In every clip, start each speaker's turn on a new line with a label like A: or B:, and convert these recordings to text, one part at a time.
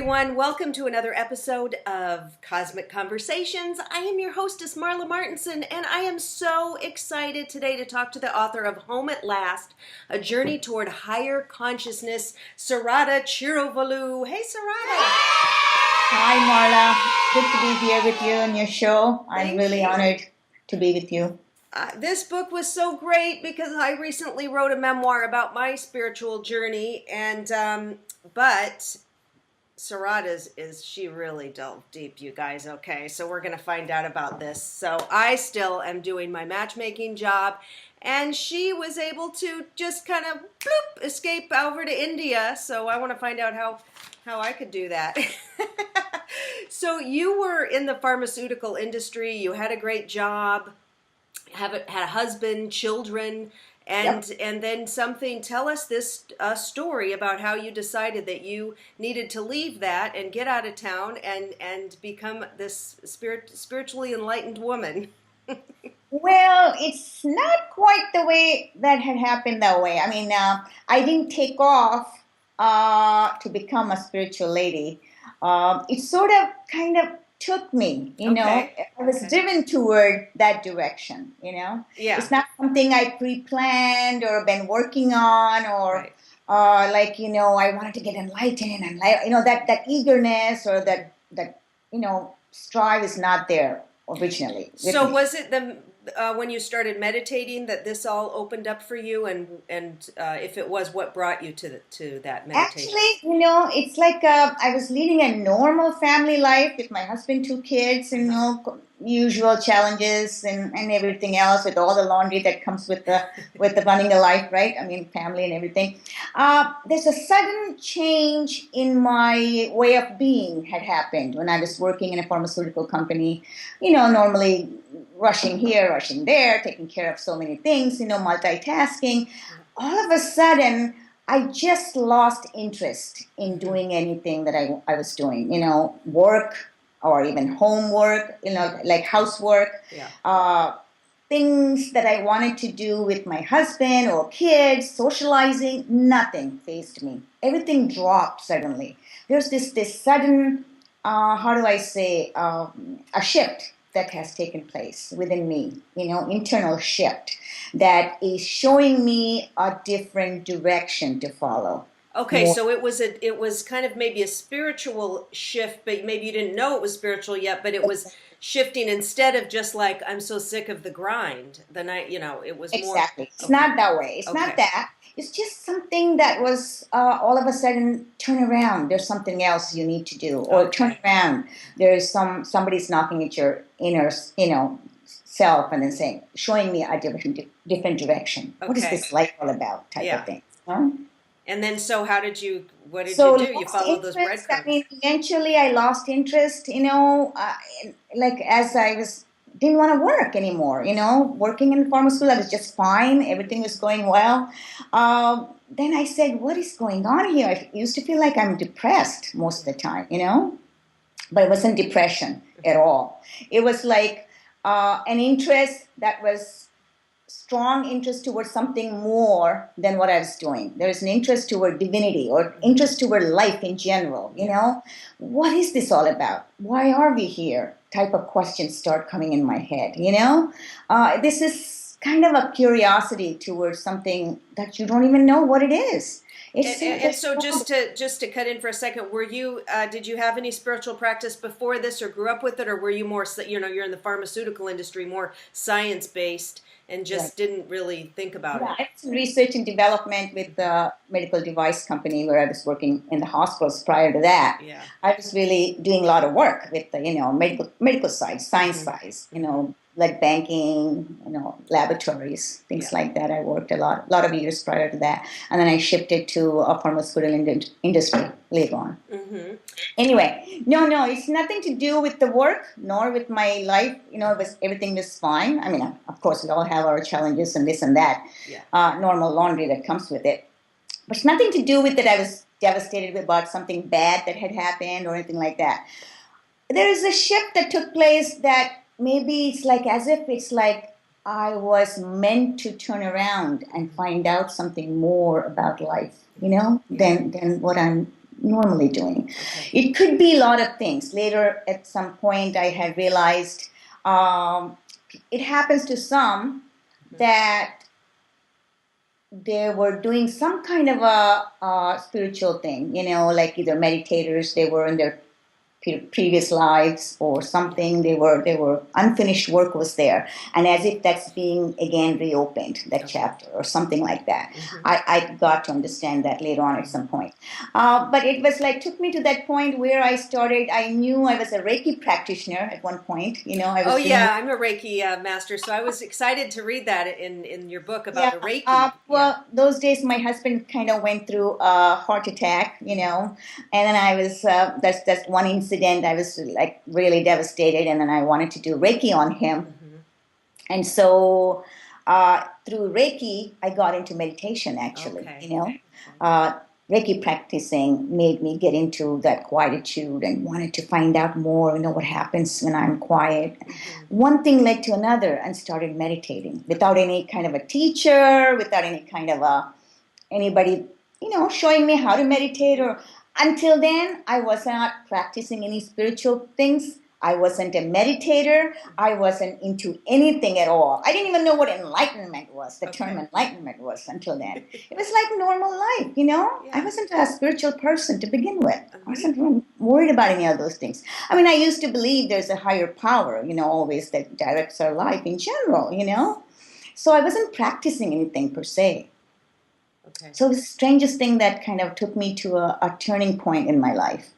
A: everyone. Welcome to another episode of Cosmic Conversations. I am your hostess, Marla Martinson, and I am so excited today to talk to the author of Home at Last, A Journey Toward Higher Consciousness, Sarada Chiruvolu. Hey, Sarada.
B: Hi, Marla. Good to be here with you on your show. I'm really honored to be with you.
A: This book was so great because I recently wrote a memoir about my spiritual journey, but Sarada's she really delved deep, you guys, okay? So we're going to find out about this. So I still am doing my matchmaking job, and she was able to just kind of bloop, escape over to India. So I want to find out how I could do that. So you were in the pharmaceutical industry. You had a great job, had a husband, children, and then something. Tell us this story about how you decided that you needed to leave that and get out of town and become this spiritually enlightened woman.
B: Well, it's not quite the way that had happened that way. I mean, I didn't take off to become a spiritual lady. It sort of kind of took me, you know. I was driven toward that direction, you know.
A: Yeah.
B: It's not something I pre-planned or been working on or like, you know, I wanted to get enlightened and, you know, that eagerness or that you know, strive is not there originally.
A: So was it when you started meditating that this all opened up for you, and if it was, what brought you to that meditation?
B: Actually, you know, it's like I was leading a normal family life with my husband, 2 kids, and, you know, usual challenges and everything else with all the laundry that comes with the running a life, right? I mean, family and everything. There's a sudden change in my way of being had happened when I was working in a pharmaceutical company. You know, normally rushing here, rushing there, taking care of so many things, you know, multitasking. All of a sudden, I just lost interest in doing anything that I was doing, you know, work or even homework, you know, like housework, things that I wanted to do with my husband or kids, socializing, nothing fazed me. Everything dropped suddenly. There's this sudden, how do I say, a shift that has taken place within me, you know, internal shift that is showing me a different direction to follow.
A: Okay, so it was kind of maybe a spiritual shift, but maybe you didn't know it was spiritual yet, but it was shifting instead of just like, I'm so sick of the grind. You know, it was more.
B: Exactly. It's not that way. It's not that. It's just something that was all of a sudden, turn around. There's something else you need to do. Or turn around. There's somebody's knocking at your inner, you know, self and then saying, showing me a different direction. What is this life all about type of thing. Huh?
A: And then, so what did you do? You followed those breadcrumbs.
B: I mean, eventually I lost interest, you know, like as I didn't want to work anymore, you know, working in pharmaceutical, I was just fine. Everything was going well. Then I said, what is going on here? I used to feel like I'm depressed most of the time, you know, but it wasn't depression at all. It was like an interest that was strong interest towards something more than what I was doing. There is an interest toward divinity or interest toward life in general, you know? What is this all about? Why are we here? Type of questions start coming in my head, you know? This is kind of a curiosity towards something that you don't even know what it is.
A: And so just to cut in for a second, did you have any spiritual practice before this or grew up with it, or were you more, you know, you're in the pharmaceutical industry, more science-based and just didn't really think about it?
B: I had some research and development with the medical device company where I was working in the hospitals prior to that.
A: Yeah.
B: I was really doing a lot of work with the, you know, medical side, science side, you know, like banking, you know, laboratories, things like that. I worked a lot of years prior to that. And then I shifted to a pharmaceutical industry later on. Mm-hmm. Anyway, no, it's nothing to do with the work, nor with my life. You know, everything was fine. I mean, of course, we all have our challenges and this and that, normal laundry that comes with it. But it's nothing to do with that I was devastated about something bad that had happened or anything like that. There is a shift that took place that maybe it's like as if it's like I was meant to turn around and find out something more about life, you know, than what I'm normally doing.
A: Okay.
B: It could be a lot of things. Later, at some point, I had realized it happens to some that they were doing some kind of a spiritual thing, like either meditators, they were in their previous lives or something. They were unfinished work was there, and as if that's being again reopened, that chapter or something like that. I got to understand that later on at some point, but it was like took me to that point where I knew I was a Reiki practitioner at one point. I was
A: I'm a Reiki master, so I was excited to read that in your book about the Reiki.
B: Those days my husband kind of went through a heart attack, and then I was that's one incident. I was like really devastated, and then I wanted to do Reiki on him. And so through Reiki, I got into meditation actually. Reiki practicing made me get into that quietude and wanted to find out more, what happens when I'm quiet. One thing led to another and started meditating without any kind of a teacher, without any kind of anybody, showing me how to meditate. Or until then, I was not practicing any spiritual things. I wasn't a meditator. I wasn't into anything at all. I didn't even know what enlightenment was, the term enlightenment was until then. It was like normal life, I wasn't a spiritual person to begin with. I wasn't worried about any of those things. I mean, I used to believe there's a higher power, always that directs our life in general, So I wasn't practicing anything per se. So it was the strangest thing that kind of took me to a turning point in my life.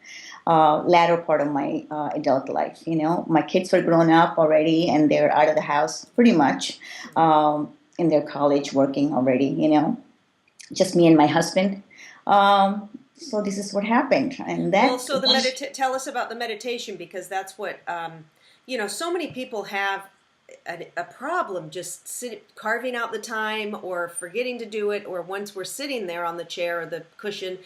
B: Latter part of my adult life, my kids were grown up already and they're out of the house pretty much in their college working already, just me and my husband. So this is what happened. And that
A: tell us about the meditation, because that's what so many people have a problem just carving out the time or forgetting to do it, or once we're sitting there on the chair or the cushion,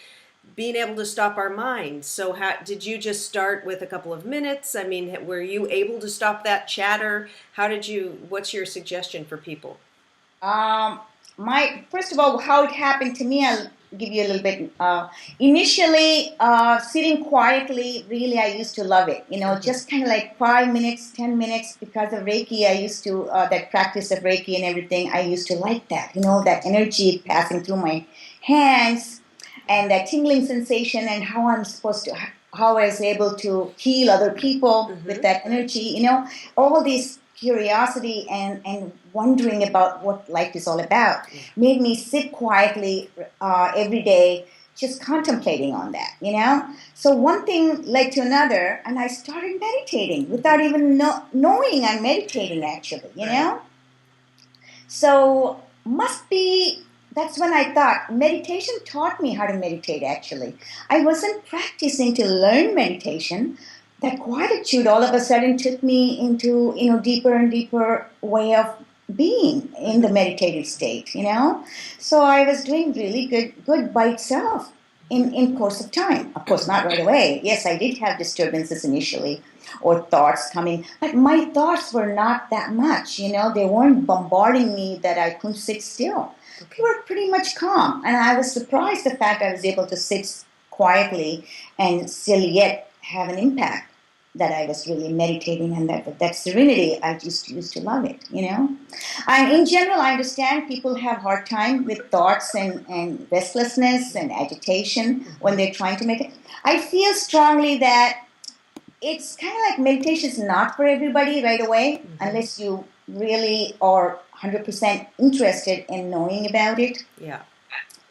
A: being able to stop our mind. So how did you just start with a couple of minutes? I mean, were you able to stop that chatter? What's your suggestion for people?
B: First of all, how it happened to me, I'll give you a little bit. Initially, sitting quietly, really, I used to love it. Just kind of like 5 minutes, 10 minutes, because of Reiki, I used to, that practice of Reiki and everything, I used to like that, that energy passing through my hands and that tingling sensation and how I was able to heal other people with that energy, all these curiosity and wondering about what life is all about made me sit quietly every day, just contemplating on that, So one thing led to another, and I started meditating without even knowing I'm meditating, actually, So that's when I thought meditation taught me how to meditate, actually. I wasn't practicing to learn meditation. That quietude all of a sudden took me into, deeper and deeper way of being in the meditative state, So I was doing really good by itself in course of time. Of course, not right away. Yes, I did have disturbances initially or thoughts coming, but my thoughts were not that much, They weren't bombarding me that I couldn't sit still. They were pretty much calm, and I was surprised the fact I was able to sit quietly and still yet have an impact, that I was really meditating, and that serenity, I just used to love it, And in general, I understand people have hard time with thoughts and restlessness and agitation when they're trying to make it. I feel strongly that it's kind of like meditation is not for everybody right away, unless you really are 100% interested in knowing about it.
A: Yeah.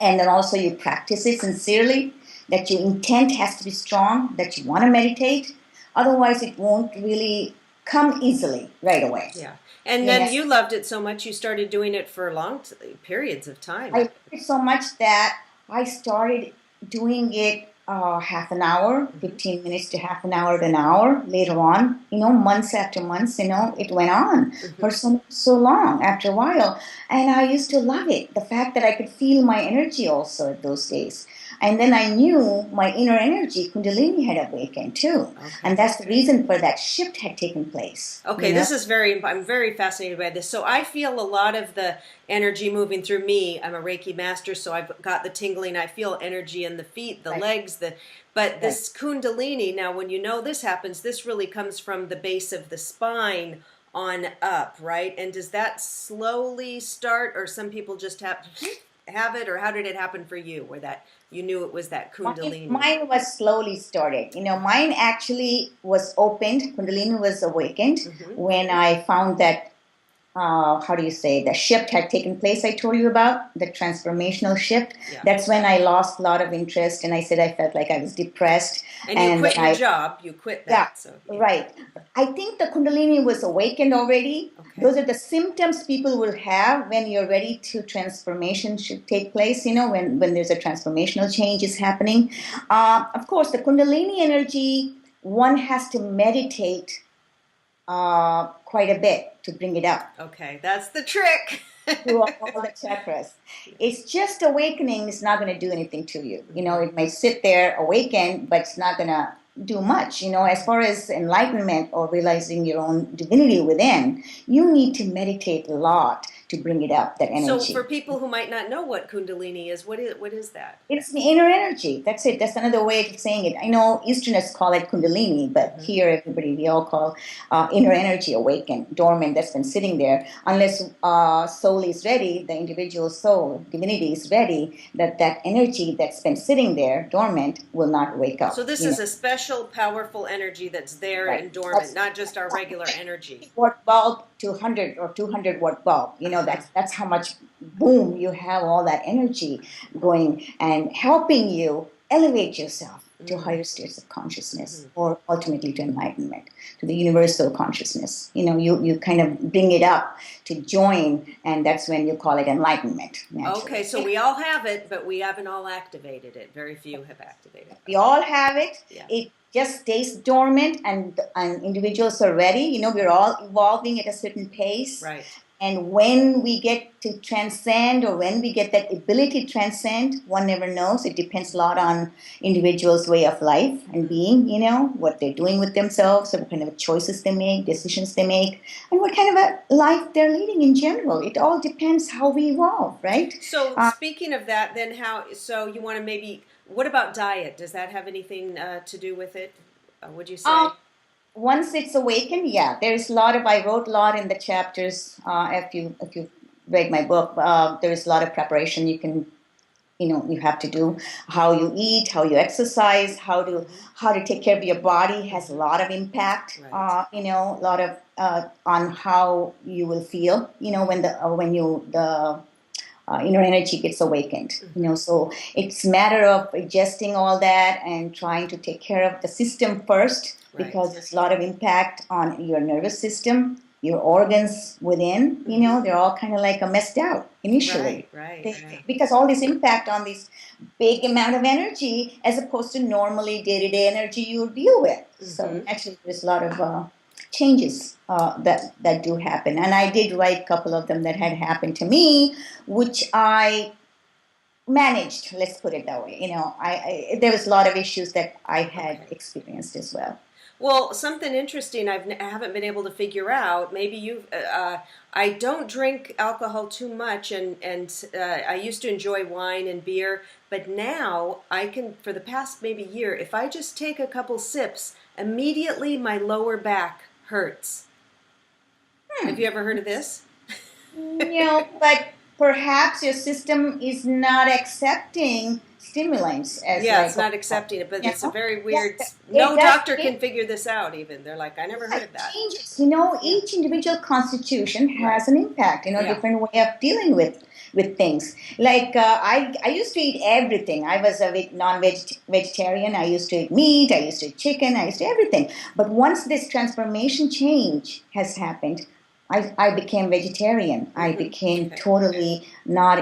B: And then also you practice it sincerely, that your intent has to be strong, that you want to meditate. Otherwise, it won't really come easily right away.
A: Yeah. And then you loved it so much, you started doing it for long periods of time.
B: I loved it so much that I started doing it half an hour, 15 minutes to half an hour to an hour later on, months after months, it went on for so long after a while. And I used to love it, the fact that I could feel my energy also at those days. And then I knew my inner energy, Kundalini, had awakened too.
A: Okay.
B: And that's the reason for that shift had taken place.
A: Okay,
B: you know?
A: this is I'm very fascinated by this. So I feel a lot of the energy moving through me. I'm a Reiki master, so I've got the tingling. I feel energy in the feet, the
B: Right.
A: legs, but this Kundalini, now when you know this happens, this really comes from the base of the spine on up, right? And does that slowly start, or some people just have it, or how did it happen for you, where that you knew it was that Kundalini?
B: Mine was slowly started. Mine actually was opened. Kundalini was awakened when I found that, how do you say, the shift had taken place I told you about, the transformational shift.
A: Yeah.
B: That's when I lost a lot of interest, and I said I felt like I was depressed.
A: And you quit your job. You quit that.
B: Yeah,
A: so,
B: right. I think the Kundalini was awakened already.
A: Okay.
B: Those are the symptoms people will have when you're ready to transformation should take place, when there's a transformational change is happening. Of course, the Kundalini energy, one has to meditate quite a bit to bring it up.
A: Okay, that's the trick.
B: Through all the chakras. It's just awakening is not going to do anything to you. It might sit there awaken, but it's not going to do much. As far as enlightenment or realizing your own divinity within, you need to meditate a lot to bring it up, that energy.
A: So for people who might not know what Kundalini is, what is that?
B: It's the inner energy. That's it. That's another way of saying it. I know Easterners call it Kundalini, but here we all call inner energy awakened, dormant, that's been sitting there. Unless soul is ready, the individual soul, divinity is ready, that energy that's been sitting there, dormant, will not wake up.
A: So this is a special, powerful energy that's there and dormant, not just our regular energy.
B: Watt bulb to 100 or 200 watt bulb. That's how much boom you have all that energy going and helping you elevate yourself to higher states of consciousness or ultimately to enlightenment, to the universal consciousness. You kind of bring it up to join, and that's when you call it enlightenment. Naturally.
A: Okay, so we all have it, but we haven't all activated it. Very few have activated it.
B: We all have it.
A: Yeah.
B: It just stays dormant, and individuals are ready. We're all evolving at a certain pace.
A: Right.
B: And when we get to transcend, or when we get that ability to transcend, one never knows. It depends a lot on individuals' way of life and being, what they're doing with themselves, what kind of choices they make, decisions they make, and what kind of a life they're leading in general. It all depends how we evolve, right?
A: So speaking of that, then so you want to what about diet? Does that have anything to do with it, would you say?
B: Once it's awakened, yeah, there's I wrote a lot in the chapters. If you read my book, there is a lot of preparation you have to do. How you eat, how you exercise, how to take care of your body has a lot of impact.
A: Right.
B: A lot of on how you will feel. When the inner energy gets awakened. So it's a matter of digesting all that and trying to take care of the system first.
A: Right.
B: Because there's a lot of impact on your nervous system, your organs within, they're all kind of like messed out initially.
A: Right.
B: Because all this impact on this big amount of energy as opposed to normally day-to-day energy you deal with. So actually there's a lot of changes that do happen. And I did write a couple of them that had happened to me, which I managed, let's put it that way. There was a lot of issues that I had experienced as well.
A: Well, something interesting I haven't been able to figure out. Maybe I don't drink alcohol too much, and I used to enjoy wine and beer, but now I can, for the past maybe year, if I just take a couple sips, immediately my lower back hurts. Have you ever heard of this?
B: But perhaps your system is not accepting stimulants.
A: It's not accepting it, but it's a very weird. No doctor can figure this out. Even they're like, I never heard of that.
B: Changes. Each individual constitution has an impact. Different way of dealing with things. Like I used to eat everything. I was a non-vegetarian. I used to eat meat. I used to eat chicken. I used to eat everything. But once this transformation change has happened, I became vegetarian. I became totally not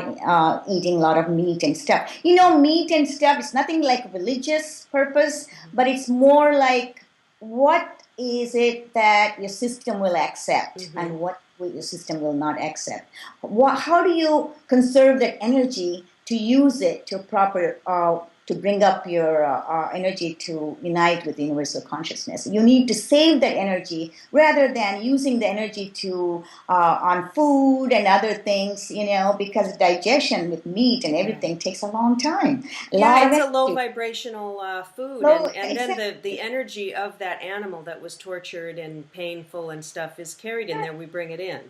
B: eating a lot of meat and stuff. Meat and stuff is nothing like religious purpose, but it's more like what is it that your system will accept and what your system will not accept. How do you conserve that energy to use it to to bring up your energy to unite with the universal consciousness. You need to save that energy rather than using the energy to on food and other things, because digestion with meat and everything takes a long time.
A: It's a low vibrational food, and then
B: exactly.
A: the energy of that animal that was tortured and painful and stuff is carried in there. We bring it in.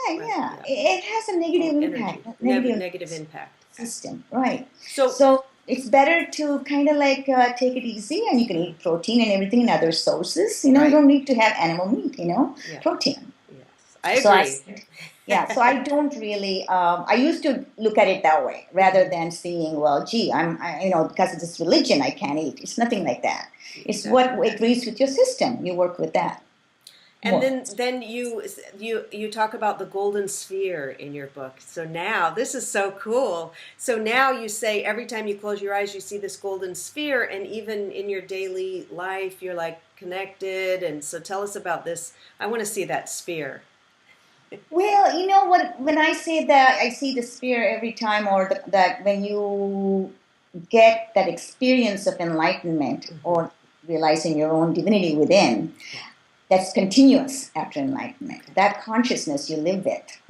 B: Yeah. It has a negative impact.
A: Negative impact.
B: System, right.
A: So
B: it's better to kind of like take it easy, and you can eat protein and everything in other sources. You don't need to have animal meat, protein.
A: Yes, I agree.
B: So I don't really, I used to look at it that way rather than seeing, well, gee, because of this religion I can't eat. It's nothing like that. It's what agrees with your system. You work with that.
A: And then you talk about the golden sphere in your book. So now, this is so cool. So now you say every time you close your eyes, you see this golden sphere, and even in your daily life, you're like connected. And so tell us about this. I want to see that sphere.
B: Well, you know what? When I say that, I see the sphere every time, or that when you get that experience of enlightenment or realizing your own divinity within, that's continuous after enlightenment. That consciousness you live with,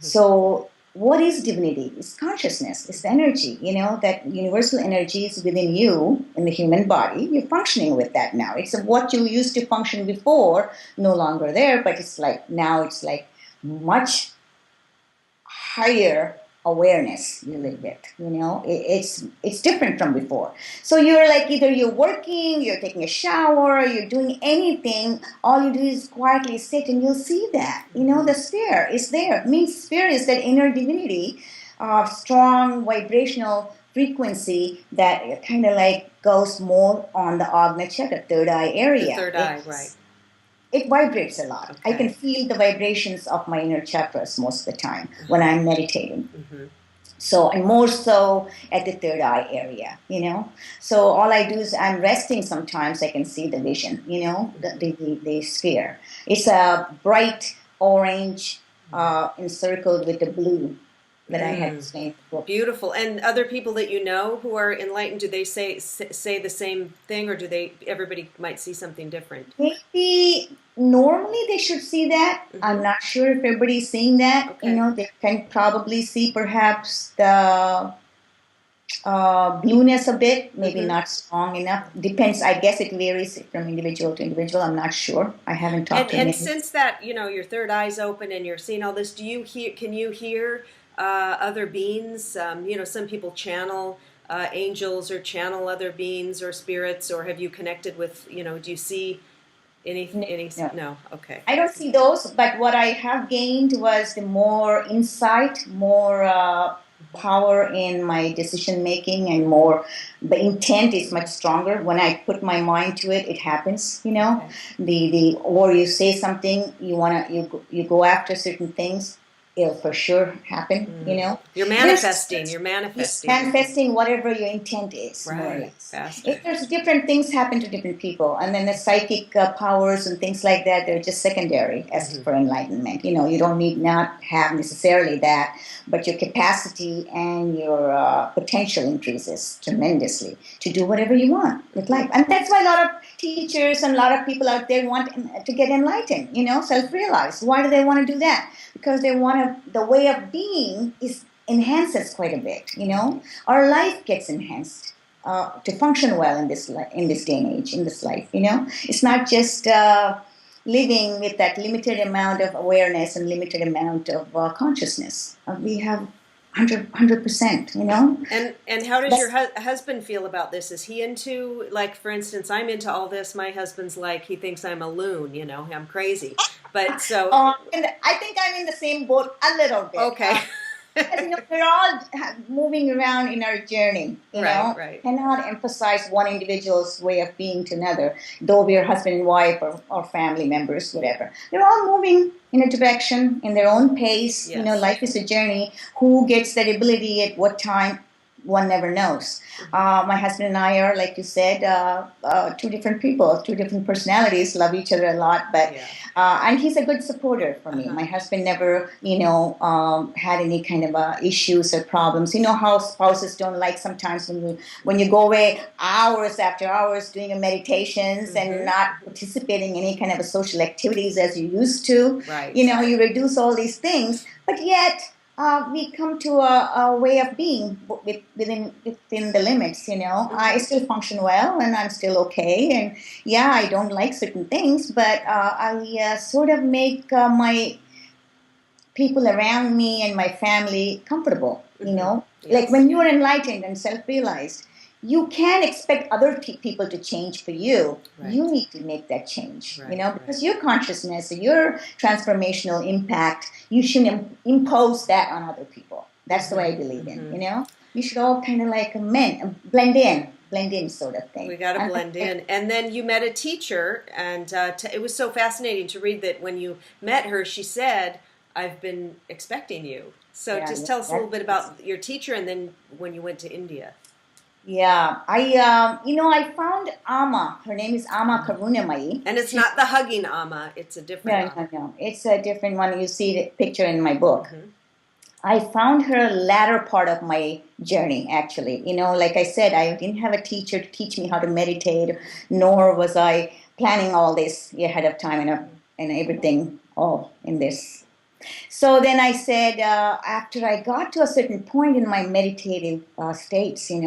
B: So what is divinity? It's consciousness. It's energy, that universal energy is within you in the human body. You're functioning with that now. It's what you used to function before, no longer there, but it's like now it's like much higher awareness you live with, it's different from before. So you're like, either you're working, you're taking a shower, you're doing anything, all you do is quietly sit, and you'll see that, the sphere is there. It means sphere is that inner divinity, strong vibrational frequency that kind of like goes more on the Agna Chakra, third eye area.
A: The third eye, right.
B: It vibrates a lot.
A: Okay.
B: I can feel the vibrations of my inner chakras most of the time when I'm meditating. So I'm more so at the third eye area, So all I do is I'm resting sometimes. I can see the vision, the sphere. It's a bright orange encircled with the blue that I had explained before.
A: Beautiful. And other people that you know who are enlightened, do they say the same thing, or do everybody might see something different?
B: Maybe normally they should see that. I'm not sure if everybody's seeing that.
A: Okay.
B: They can probably see perhaps the blueness a bit, maybe not strong enough. Depends. I guess it varies from individual to individual. I'm not sure. I haven't talked to
A: And since that, your third eye's open and you're seeing all this, can you hear other beings? Some people channel angels or channel other beings or spirits, or have you connected with, do you see any? No. Okay.
B: I don't see those, but what I have gained was the more insight, more power in my decision making, and more the intent is much stronger. When I put my mind to it, it happens. Okay. Or you say something, you go after certain things, it'll for sure happen.
A: You're manifesting. You're manifesting.
B: Manifesting whatever your intent is.
A: Right.
B: There's different things happen to different people, and then the psychic powers and things like that, they're just secondary as for enlightenment. You don't need not have necessarily that, but your capacity and your potential increases tremendously to do whatever you want with life. And that's why a lot of teachers and a lot of people out there want to get enlightened, self-realized. Why do they want to do that? Because they want the way of being enhances quite a bit, Our life gets enhanced to function well in this day and age, in this life, It's not just living with that limited amount of awareness and limited amount of consciousness. We have 100%,
A: And how does your husband feel about this? Is he into, like, for instance, I'm into all this. My husband's like, he thinks I'm a loon, I'm crazy. But so...
B: and I think I'm in the same boat a little bit.
A: Okay.
B: Because, we're all moving around in our journey,
A: Right.
B: Cannot emphasize one individual's way of being to another, though we're husband and wife or family members, whatever. They're all moving in a direction, in their own pace.
A: Yes.
B: Life is a journey. Who gets that ability at what time? one never knows. My husband and I are, like you said, two different people, two different personalities, love each other a lot, but and he's a good supporter for me. My husband never, had any kind of issues or problems. You know how spouses don't like sometimes when you go away hours after hours doing a meditations and not participating in any kind of a social activities as you used to.
A: Right.
B: You reduce all these things, but yet we come to a way of being within the limits. I still function well, and I'm still okay. And yeah, I don't like certain things, but I sort of make my people around me and my family comfortable.
A: Yes.
B: Like when you are enlightened and self-realized, you can't expect other people to change for you.
A: Right.
B: You need to make that change,
A: Right,
B: because your consciousness, your transformational impact, you shouldn't impose that on other people. That's the way I believe in, You should all kind of like blend in sort of thing.
A: We got to blend in. And then you met a teacher, and it was so fascinating to read that when you met her, she said, I've been expecting you. So just tell us a little bit about your teacher and then when you went to India.
B: Yeah, I found Amma. Her name is Amma Karunamayi.
A: And it's not the hugging Amma, it's a different Amma.
B: No. It's a different one. You see the picture in my book. I found her latter part of my journey, actually. Like I said, I didn't have a teacher to teach me how to meditate, nor was I planning all this ahead of time and everything all in this. So then I said, after I got to a certain point in my meditative states, and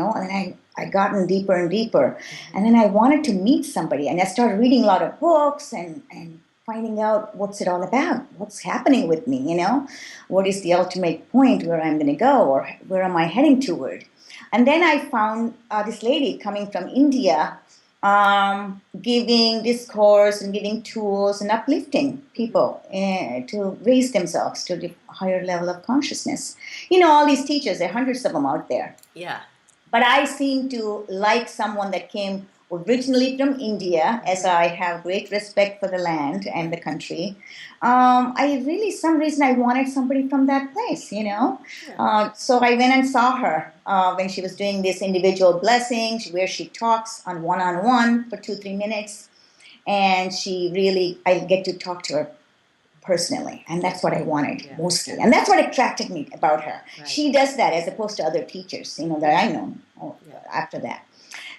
B: I gotten deeper and deeper, and then I wanted to meet somebody, and I started reading a lot of books and finding out what's it all about, what's happening with me, what is the ultimate point where I'm going to go, or where am I heading toward. And then I found this lady coming from India, giving discourse and giving tools and uplifting people to raise themselves to the higher level of consciousness. All these teachers, there are hundreds of them out there.
A: Yeah.
B: But I seem to like someone that came originally from India, as I have great respect for the land and the country. Some reason I wanted somebody from that place, So I went and saw her when she was doing this individual blessing, where she talks on one-on-one for 2-3 minutes. And I get to talk to her personally. And that's what I wanted mostly. And that's what attracted me about her. Right. She does that as opposed to other teachers, that I know after that.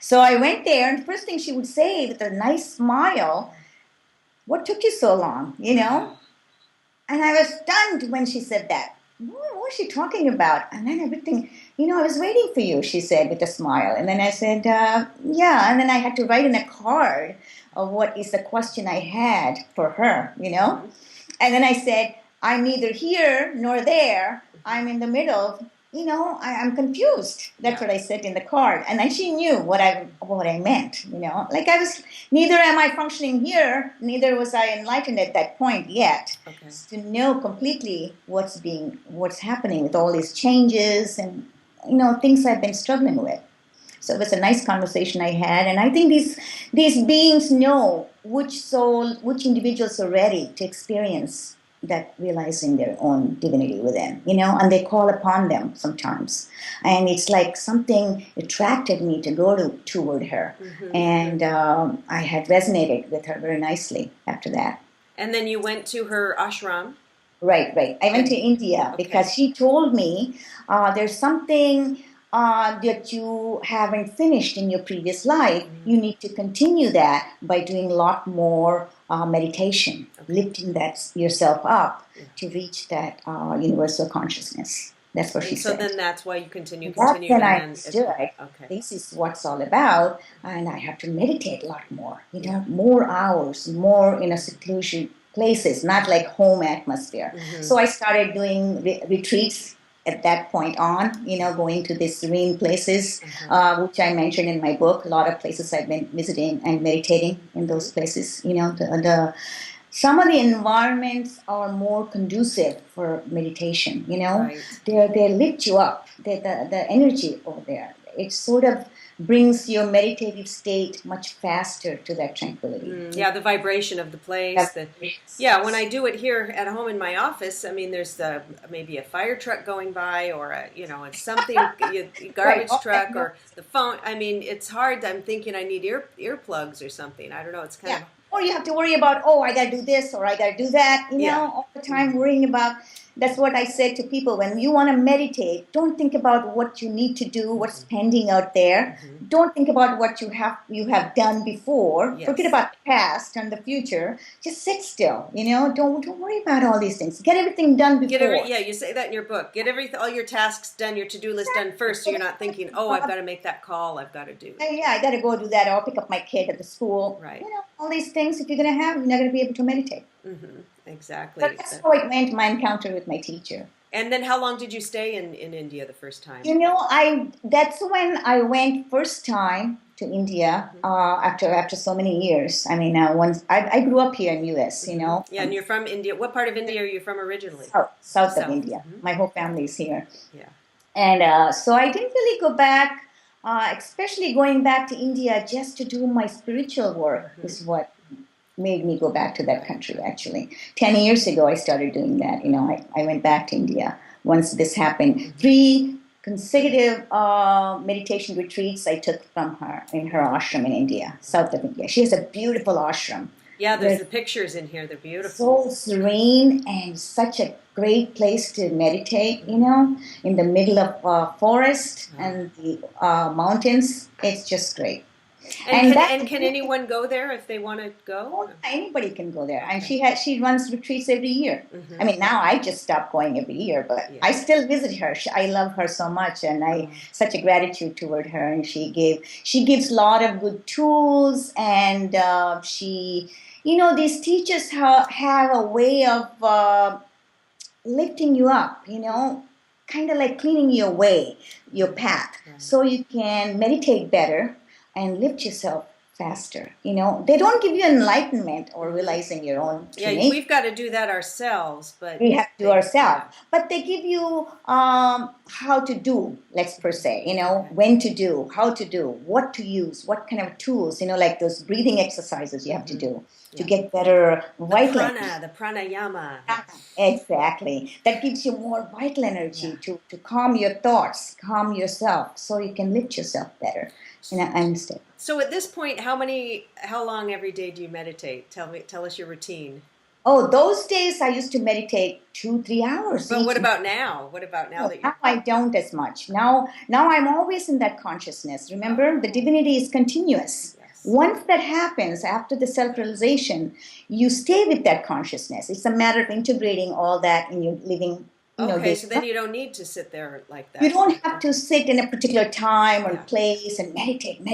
B: So I went there, and the first thing she would say with a nice smile, what took you so long, And I was stunned when she said that. What was she talking about? And then everything, I was waiting for you, she said with a smile. And then I said, yeah. And then I had to write in a card of what is the question I had for her, And then I said, I'm neither here nor there. I'm in the middle. I'm confused. That's what I said in the card. And then she knew what I meant, Like neither am I functioning here, neither was I enlightened at that point yet. Okay. To know completely what's happening with all these changes and, things I've been struggling with. So it was a nice conversation I had. And I think these beings know which individuals are ready to experience that realizing their own divinity within, and they call upon them sometimes. And it's like something attracted me to go toward her. And I had resonated with her very nicely after that.
A: And then you went to her ashram?
B: Right. I went to India because she told me there's something that you haven't finished in your previous life. You need to continue that by doing a lot more meditation, lifting yourself up to reach that universal consciousness. That's what she said.
A: So then that's why you continue.
B: That's when I understood. This is what's all about, and I have to meditate a lot more. More hours, more in a seclusion places, not like home atmosphere. So I started doing retreats at that point on, going to these serene places, which I mentioned in my book. A lot of places I've been visiting and meditating in those places. Some of the environments are more conducive for meditation. They lift you up. The energy over there, it's sort of brings your meditative state much faster to that tranquility.
A: Yeah, the vibration of the place. Yeah, when I do it here at home in my office, I mean, there's maybe a fire truck going by, or it's something, garbage
B: Right.
A: truck, or the phone. I mean, it's hard. I'm thinking I need earplugs or something. I don't know. It's kind of.
B: Or you have to worry about, I got to do this or I got to do that, all the time worrying about. That's what I said to people. When you want to meditate, don't think about what you need to do, what's pending out there. Don't think about what you have done before.
A: Yes.
B: Forget about the past and the future. Just sit still, Don't worry about all these things. Get everything done before.
A: You say that in your book. Get all your tasks done, your to-do list done first, so you're not thinking, I've got to make that call, I've got to do.
B: I got to go do that, or I'll pick up my kid at the school.
A: Right.
B: All these things, if you're going to have, you're not going to be able to meditate.
A: Exactly.
B: But that's how it went, my encounter with my teacher.
A: And then how long did you stay in India the first time?
B: That's when I went first time to India after so many years. I mean, once I grew up here in U.S.,
A: Yeah, and you're from India. What part of India are you from originally?
B: South of India. My whole family's here.
A: Yeah.
B: And so I didn't really go back, especially going back to India just to do my spiritual work is what made me go back to that country, actually. 10 years ago, I started doing that. I went back to India once this happened. 3 consecutive meditation retreats I took from her in her ashram in India, south of India. She has a beautiful ashram.
A: Yeah, there's the pictures in here. They're beautiful.
B: So serene and such a great place to meditate, in the middle of forest and the mountains. It's just great.
A: And can anyone go there if they want to go?
B: Anybody can go there. And she runs retreats every year. I mean, now I just stopped going every year, but I still visit her. I love her so much, and such a gratitude toward her. And she gives a lot of good tools, and these teachers have a way of lifting you up, kind of like cleaning your path, so you can meditate better and lift yourself faster. They don't give you enlightenment or realizing your own true nature.
A: We've got to do that ourselves, but
B: we have to do ourselves. But they give you how to do, let's per se, when to do, how to do, what to use, what kind of tools, like those breathing exercises you have to do to get better vital
A: the pranayama.
B: Exactly. That gives you more vital energy to calm your thoughts, calm yourself, so you can lift yourself better. And I understand.
A: So at this point, how long every day do you meditate? Tell us your routine.
B: Oh, those days I used to meditate 2-3 hours.
A: But what about now?
B: Now I don't as much. Now I'm always in that consciousness. Remember, the divinity is continuous. Yes. Once that happens, after the self-realization, you stay with that consciousness. It's a matter of integrating all that in your living.
A: So then you don't need to sit there like that.
B: You don't have to sit in a particular time or place and meditate.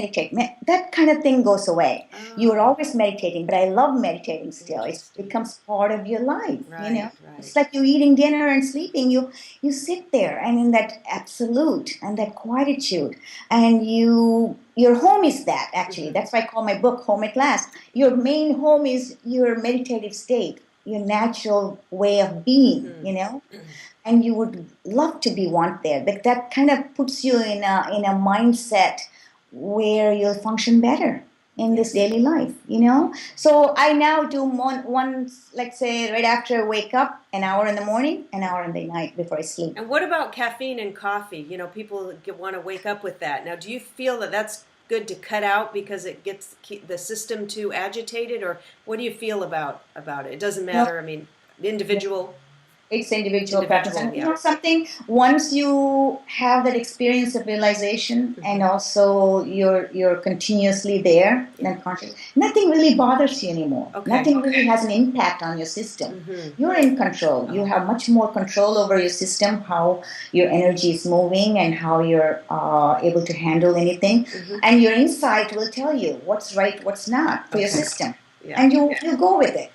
B: That kind of thing goes away. You are always meditating, but I love meditating still. It becomes part of your life, Right. It's like you eating dinner and sleeping. You sit there and in that absolute and that quietude. And your home is that, actually. That's why I call my book Home at Last. Your main home is your meditative state, your natural way of being, And you would love to be one there. That kind of puts you in a mindset where you'll function better in this daily life, So I now do one, let's say, right after I wake up, an hour in the morning, an hour in the night before I sleep.
A: And what about caffeine and coffee? People want to wake up with that. Now, do you feel that that's good to cut out because it gets the system too agitated, or what do you feel about it? It doesn't matter. I mean, individual.
B: It's individual practice. And something, once you have that experience of realization and also you're continuously there, then conscious, nothing really bothers you anymore.
A: Okay.
B: Nothing really has an impact on your system. You're in control. You have much more control over your system, how your energy is moving and how you're able to handle anything. And your insight will tell you what's right, what's not for your system. Yeah. And you go with it,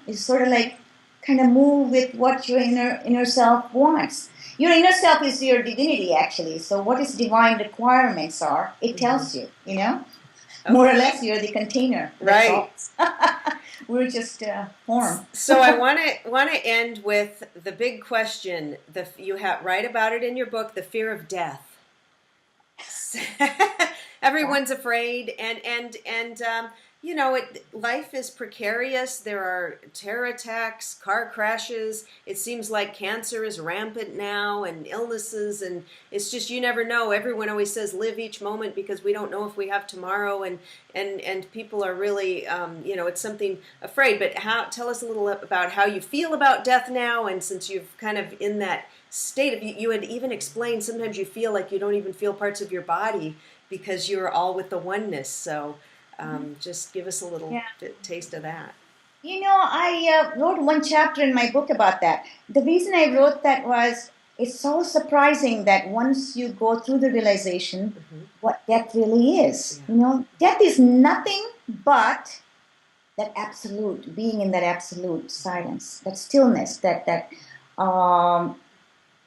B: It's sort of like kind of move with what your inner self wants. Your inner self is your divinity, actually. So what its divine requirements are, it tells you, More or less, you're the container.
A: Right.
B: We're just form.
A: So I want to end with the big question. You write about it in your book, the fear of death. Everyone's afraid, you know, life is precarious. There are terror attacks, car crashes. It seems like cancer is rampant now, and illnesses, and it's just, you never know. Everyone always says live each moment because we don't know if we have tomorrow, and people are really, you know, it's something afraid. But tell us a little about how you feel about death now, and since you've kind of in that state of, you had even explained sometimes you feel like you don't even feel parts of your body because you're all with the oneness. So just give us a little taste of that.
B: You know, I wrote one chapter in my book about that. The reason I wrote that was it's so surprising that once you go through the realization what death really is. You know, death is nothing but that absolute, being in that absolute silence, that stillness, um,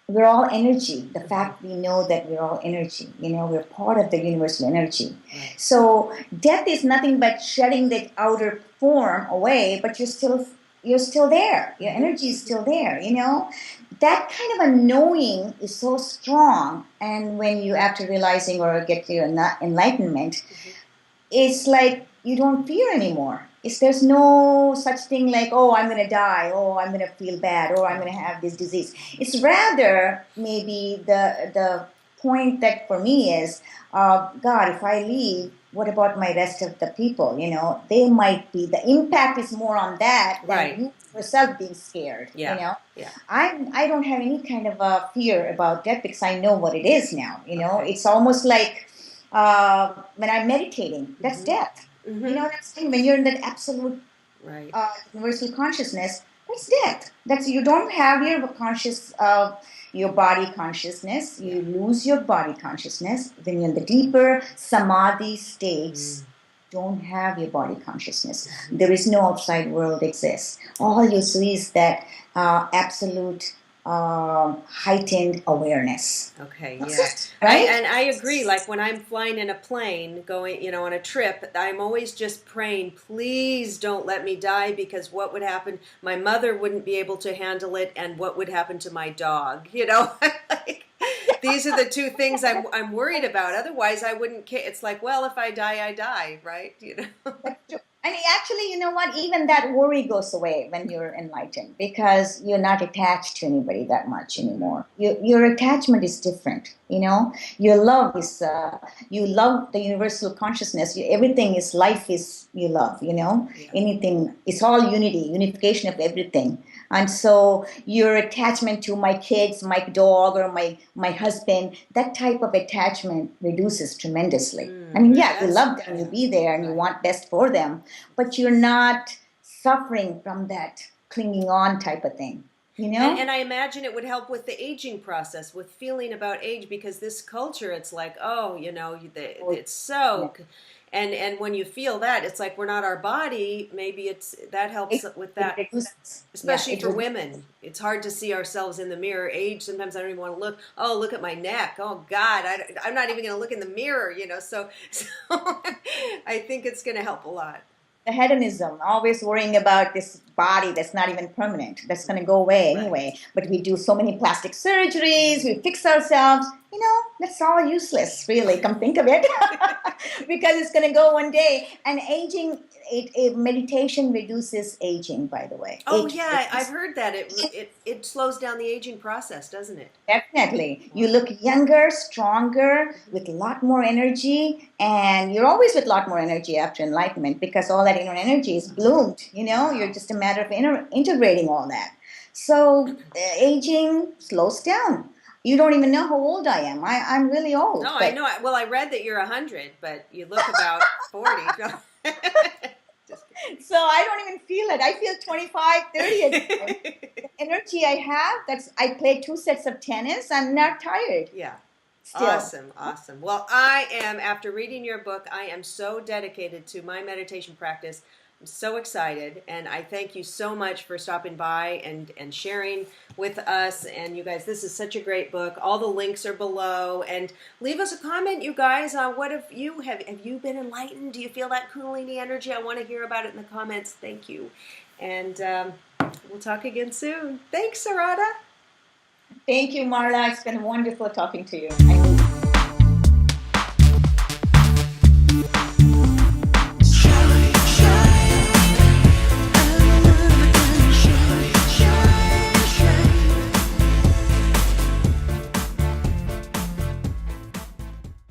B: we're all energy. The fact we know that we're all energy, you know, we're part of the universal energy. So death is nothing but shedding the outer form away, but you're still there. Your energy is still there, you know. That kind of a knowing is so strong. And when you, after realizing or get to your enlightenment, it's like you don't fear anymore. There's no such thing like, oh, I'm going to die, oh, I'm going to feel bad, or I'm going to have this disease. It's rather maybe the point that for me is, God, if I leave, what about my rest of the people? You know, they might be, the impact is more on that than you yourself being scared. You know, I don't have any kind of a fear about death because I know what it is now. You know, it's almost like when I'm meditating, that's death. You know, that's when you're in that absolute universal consciousness, that's death. That's, you don't have your body consciousness. You lose your body consciousness. When you're in the deeper samadhi states, don't have your body consciousness. There is no outside world exists. All you see is that absolute heightened awareness.
A: Okay,
B: That's
A: yeah.
B: it, right?
A: And I agree. Like when I'm flying in a plane, going, you know, on a trip, I'm always just praying, please don't let me die, because what would happen? My mother wouldn't be able to handle it, and what would happen to my dog? You know, like, these are the two things I'm worried about. Otherwise, I wouldn't care. It's like, well, if I die, I die, right? You know.
B: And actually, you know what? Even that worry goes away when you're enlightened because you're not attached to anybody that much anymore. Your attachment is different. You know, your love is you love the universal consciousness. Everything is life is you love. You know, anything. It's all unity, unification of everything. And so your attachment to my kids, my dog, or my husband, that type of attachment reduces tremendously. I mean, yeah, you love them, you be there, and you want best for them, but you're not suffering from that clinging on type of thing. You know?
A: And I imagine it would help with the aging process, with feeling about age, because this culture, it's like, oh, you know, it's so... And when you feel that, it's like we're not our body. Maybe that helps with that, especially for women. It's hard to see ourselves in the mirror. Age, sometimes I don't even want to look. Oh, look at my neck. Oh God, I'm not even going to look in the mirror. You know, so I think it's going to help a lot.
B: The hedonism, always worrying about this body that's not even permanent, that's going to go away anyway. But we do so many plastic surgeries, we fix ourselves. You know, that's all useless, really, come think of it. Because it's going to go one day. And aging, meditation reduces aging, by the way.
A: Oh, yeah, I've heard that. It slows down the aging process, doesn't it?
B: Definitely. You look younger, stronger, with a lot more energy. And you're always with a lot more energy after enlightenment because all that inner energy is bloomed. You know, you're just a matter of integrating all that. So aging slows down. You don't even know how old I am. I'm really old.
A: No, I know. Well, I read that you're 100, but you look about 40.
B: So I don't even feel it. I feel 25, 30. The energy I have, I played 2 sets of tennis. I'm not tired.
A: Yeah.
B: Still.
A: Awesome. Well, after reading your book, I am so dedicated to my meditation practice. I'm so excited, and I thank you so much for stopping by and sharing with us. And you guys, this is such a great book. All the links are below, and leave us a comment, you guys. What have you been enlightened? Do you feel that Kundalini energy? I want to hear about it in the comments. Thank you, and we'll talk again soon. Thanks, Sarada.
B: Thank you, Marla. It's been wonderful talking to you.